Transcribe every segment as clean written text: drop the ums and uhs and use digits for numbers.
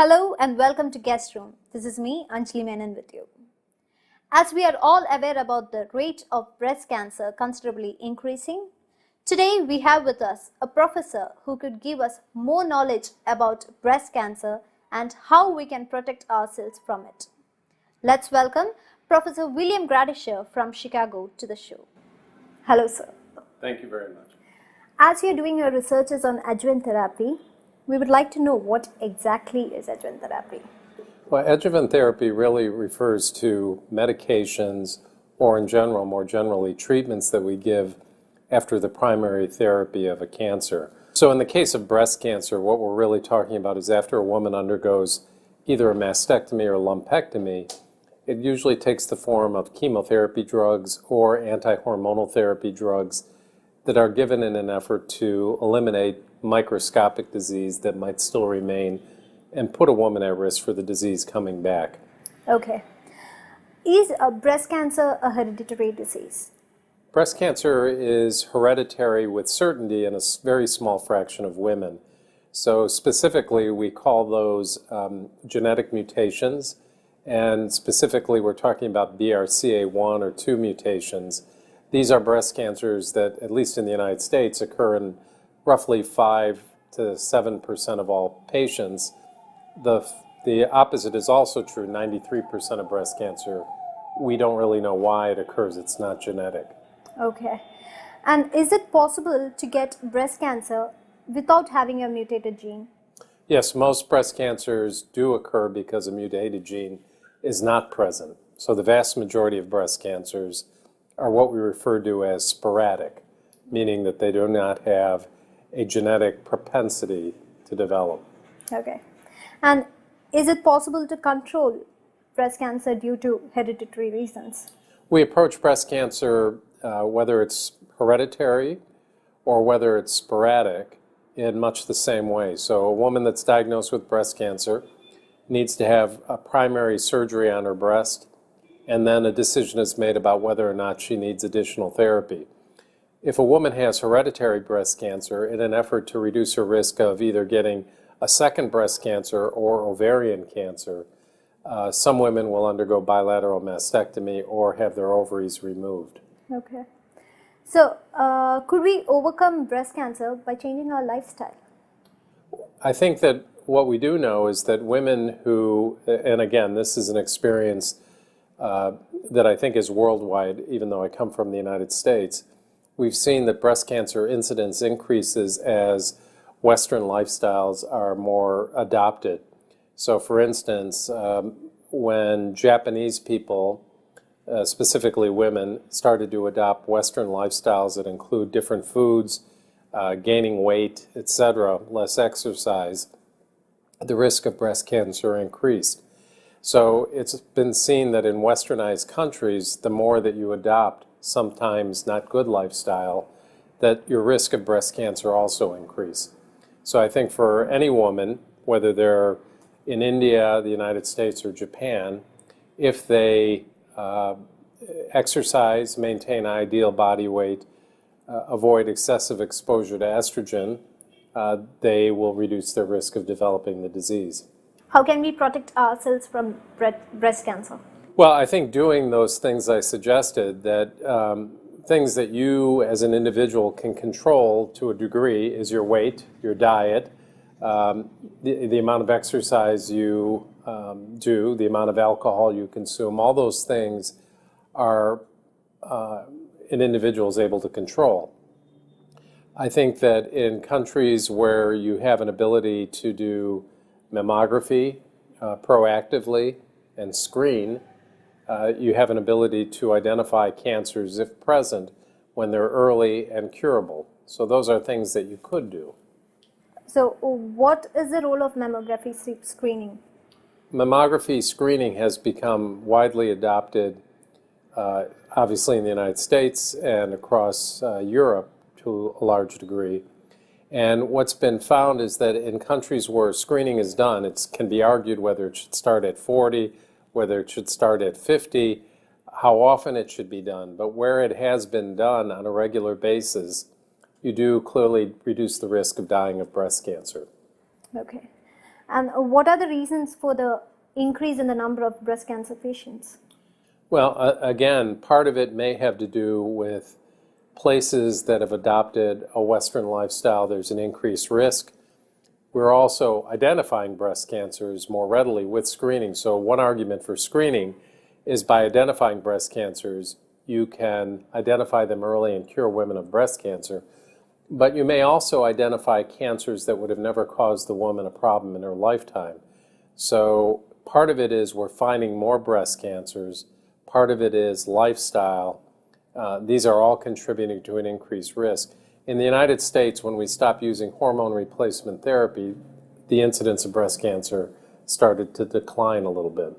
Hello and welcome to Guest Room. This is me, Anjali Menon with you. As we are all aware about the rate of breast cancer considerably increasing, today we have with us a professor who could give us more knowledge about breast cancer and how we can protect ourselves from it. Let's welcome Professor William Gardishal from Chicago to the show. Hello, sir. Thank you very much. As you're doing your researches on adjuvant therapy, we would like to know what exactly is adjuvant therapy. Well, adjuvant therapy really refers to medications or in general, more generally, treatments that we give after the primary therapy of a cancer. So in the case of breast cancer, what we're really talking about is after a woman undergoes either a mastectomy or lumpectomy, it usually takes the form of chemotherapy drugs or anti-hormonal therapy drugs that are given in an effort to eliminate microscopic disease that might still remain and put a woman at risk for the disease coming back. Okay. Is breast cancer a hereditary disease? Breast cancer is hereditary with certainty in a very small fraction of women. So specifically, we call those genetic mutations, and specifically we're talking about BRCA1 or 2 mutations. These are breast cancers that, at least in the United States, occur in roughly 5 to 7% of all patients. The opposite is also true, 93% of breast cancer. We don't really know why it occurs. It's not genetic. Okay. And is it possible to get breast cancer without having a mutated gene? Yes, most breast cancers do occur because a mutated gene is not present. So the vast majority of breast cancers are what we refer to as sporadic, meaning that they do not have a genetic propensity to develop. Okay. And is it possible to control breast cancer due to hereditary reasons? We approach breast cancer, whether it's hereditary or whether it's sporadic, in much the same way. So a woman that's diagnosed with breast cancer needs to have a primary surgery on her breast, and then a decision is made about whether or not she needs additional therapy. If a woman has hereditary breast cancer, in an effort to reduce her risk of either getting a second breast cancer or ovarian cancer, some women will undergo bilateral mastectomy or have their ovaries removed. Okay. So, could we overcome breast cancer by changing our lifestyle? I think that what we do know is that women who, and again, this is an experience that I think is worldwide, even though I come from the United States, we've seen that breast cancer incidence increases as Western lifestyles are more adopted. So for instance, when Japanese people, specifically women, started to adopt Western lifestyles that include different foods, gaining weight, etc., less exercise, the risk of breast cancer increased. So it's been seen that in westernized countries, the more that you adopt sometimes not good lifestyle, that your risk of breast cancer also increase. So I think for any woman, whether they're in India, the United States, or Japan, if they exercise, maintain ideal body weight, avoid excessive exposure to estrogen, they will reduce their risk of developing the disease. How can we protect ourselves from breast cancer? Well, I think doing those things I suggested, that things that you as an individual can control to a degree is your weight, your diet, the amount of exercise you do, the amount of alcohol you consume. All those things are an individual is able to control. I think that in countries where you have an ability to do mammography proactively and screen, you have an ability to identify cancers, if present, when they're early and curable. So those are things that you could do. So what is the role of mammography screening? Mammography screening has become widely adopted, obviously in the United States and across Europe to a large degree. And what's been found is that in countries where screening is done, it can be argued whether it should start at 40, whether it should start at 50, how often it should be done. But where it has been done on a regular basis, you do clearly reduce the risk of dying of breast cancer. Okay. And what are the reasons for the increase in the number of breast cancer patients? Well, again, part of it may have to do with places that have adopted a Western lifestyle. There's an increased risk. We're also identifying breast cancers more readily with screening. So one argument for screening is by identifying breast cancers, you can identify them early and cure women of breast cancer. But you may also identify cancers that would have never caused the woman a problem in her lifetime. So part of it is we're finding more breast cancers. Part of it is lifestyle. These are all contributing to an increased risk. In the United States, when we stopped using hormone replacement therapy, the incidence of breast cancer started to decline a little bit.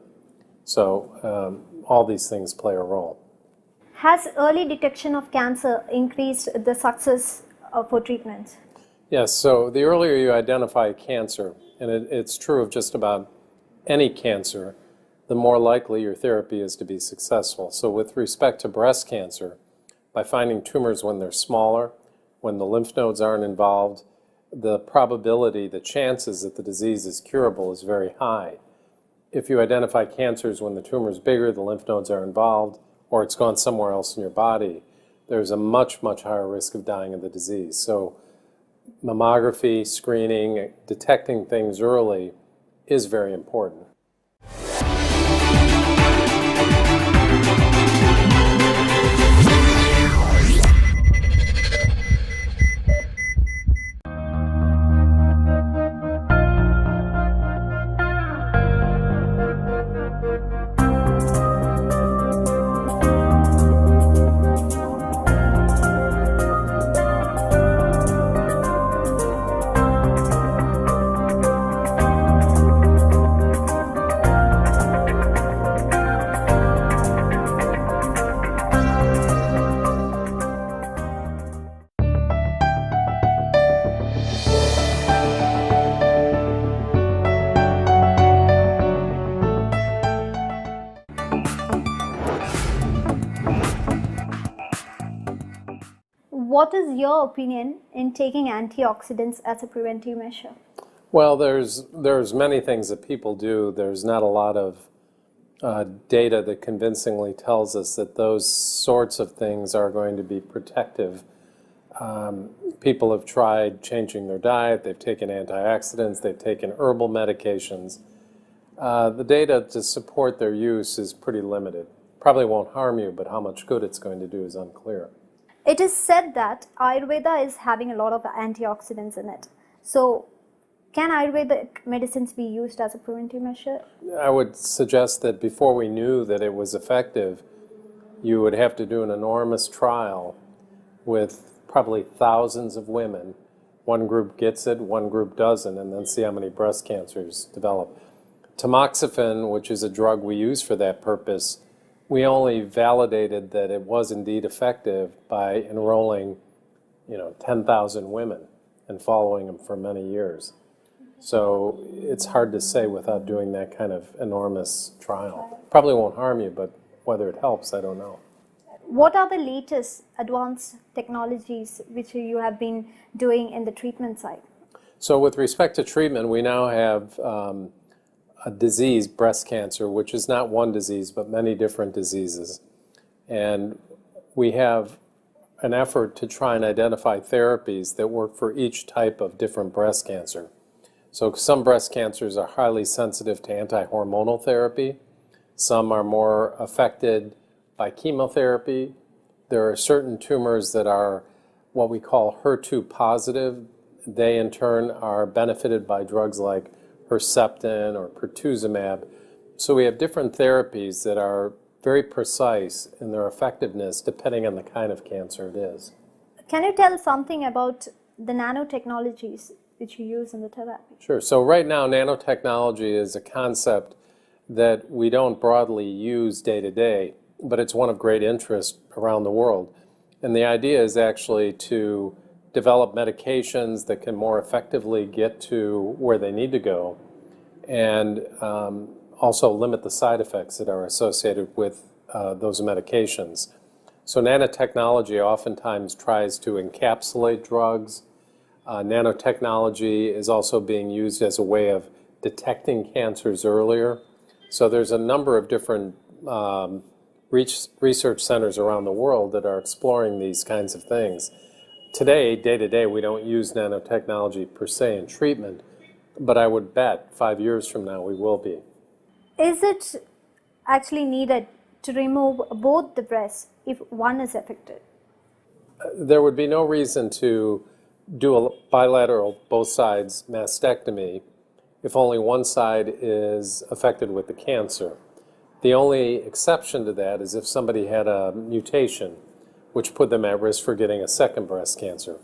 So all these things play a role. Has early detection of cancer increased the success for treatment? Yes, so the earlier you identify cancer, and it's true of just about any cancer, the more likely your therapy is to be successful. So with respect to breast cancer, by finding tumors when they're smaller, when the lymph nodes aren't involved, the probability, the chances that the disease is curable is very high. If you identify cancers when the tumor is bigger, the lymph nodes are involved, or it's gone somewhere else in your body, there's a much, much higher risk of dying of the disease. So mammography, screening, detecting things early is very important. What is your opinion in taking antioxidants as a preventive measure? Well, there's many things that people do. There's not a lot of data that convincingly tells us that those sorts of things are going to be protective. People have tried changing their diet, they've taken antioxidants, they've taken herbal medications. The data to support their use is pretty limited. Probably won't harm you, but how much good it's going to do is unclear. It is said that Ayurveda is having a lot of antioxidants in it. So, can Ayurvedic medicines be used as a preventive measure? I would suggest that before we knew that it was effective, you would have to do an enormous trial with probably thousands of women. One group gets it, one group doesn't, and then see how many breast cancers develop. Tamoxifen, which is a drug we use for that purpose, we only validated that it was indeed effective by enrolling, 10,000 women and following them for many years. So it's hard to say without doing that kind of enormous trial. Probably won't harm you, but whether it helps, I don't know. What are the latest advanced technologies which you have been doing in the treatment side? So with respect to treatment, we now have a disease, breast cancer, which is not one disease, but many different diseases. And we have an effort to try and identify therapies that work for each type of different breast cancer. So some breast cancers are highly sensitive to anti-hormonal therapy. Some are more affected by chemotherapy. There are certain tumors that are what we call HER2 positive. They in turn are benefited by drugs like Herceptin or pertuzumab. So we have different therapies that are very precise in their effectiveness depending on the kind of cancer it is. Can you tell something about the nanotechnologies which you use in the therapy? Sure. So right now, nanotechnology is a concept that we don't broadly use day to day, but it's one of great interest around the world. And the idea is actually to develop medications that can more effectively get to where they need to go and also limit the side effects that are associated with those medications. So nanotechnology oftentimes tries to encapsulate drugs. Nanotechnology is also being used as a way of detecting cancers earlier. So there's a number of different research centers around the world that are exploring these kinds of things. Today, day to day, we don't use nanotechnology per se in treatment, but I would bet 5 years from now we will be. Is it actually needed to remove both the breasts if one is affected? There would be no reason to do a bilateral, both sides mastectomy if only one side is affected with the cancer. The only exception to that is if somebody had a mutation, which put them at risk for getting a second breast cancer.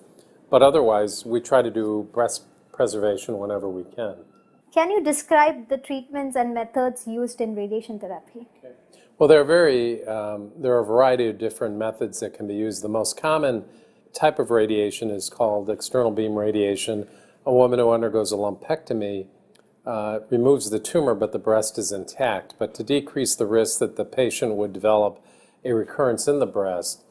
But otherwise, we try to do breast preservation whenever we can. Can you describe the treatments and methods used in radiation therapy? Well, there are a variety of different methods that can be used. The most common type of radiation is called external beam radiation. A woman who undergoes a lumpectomy removes the tumor, but the breast is intact. But to decrease the risk that the patient would develop a recurrence in the breast,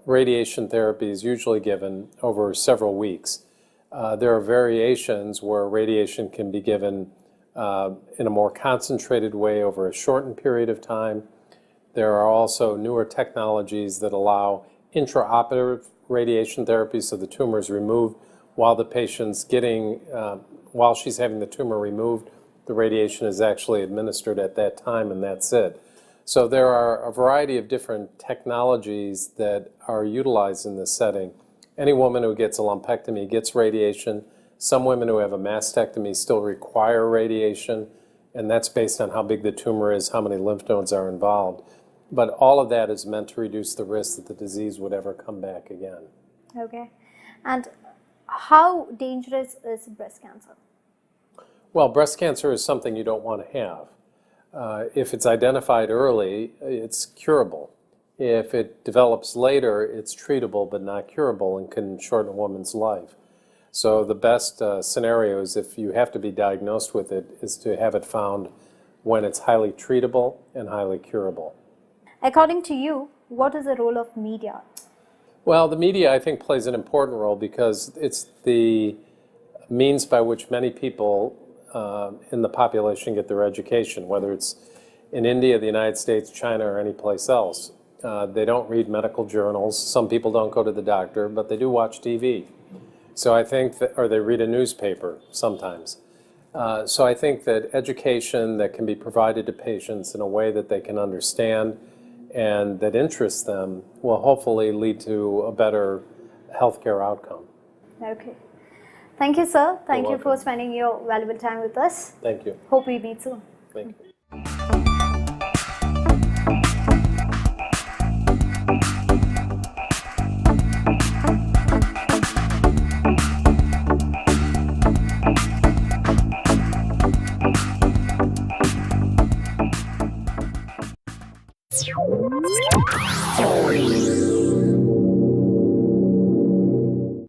radiation therapy is usually given over several weeks. There are variations where radiation can be given in a more concentrated way over a shortened period of time. There are also newer technologies that allow intraoperative radiation therapy, so the tumor is removed while the patient's while she's having the tumor removed, the radiation is actually administered at that time, and that's it. So there are a variety of different technologies that are utilized in this setting. Any woman who gets a lumpectomy gets radiation. Some women who have a mastectomy still require radiation, and that's based on how big the tumor is, how many lymph nodes are involved. But all of that is meant to reduce the risk that the disease would ever come back again. Okay. And how dangerous is breast cancer? Well, breast cancer is something you don't want to have. If it's identified early, it's curable. If it develops later, it's treatable but not curable and can shorten a woman's life. So the best scenario is, if you have to be diagnosed with it, is to have it found when it's highly treatable and highly curable. According to you, what is the role of media? Well, the media, I think, plays an important role because it's the means by which many people in the population get their education, whether it's in India, the United States, China, or any place else. They don't read medical journals. Some people don't go to the doctor, but they do watch TV. So I think that, or they read a newspaper sometimes. So I think that education that can be provided to patients in a way that they can understand and that interests them will hopefully lead to a better healthcare outcome. Okay. Thank you, sir. Thank you welcome. for spending your valuable time with us. Thank you. Hope we meet soon. Thank you.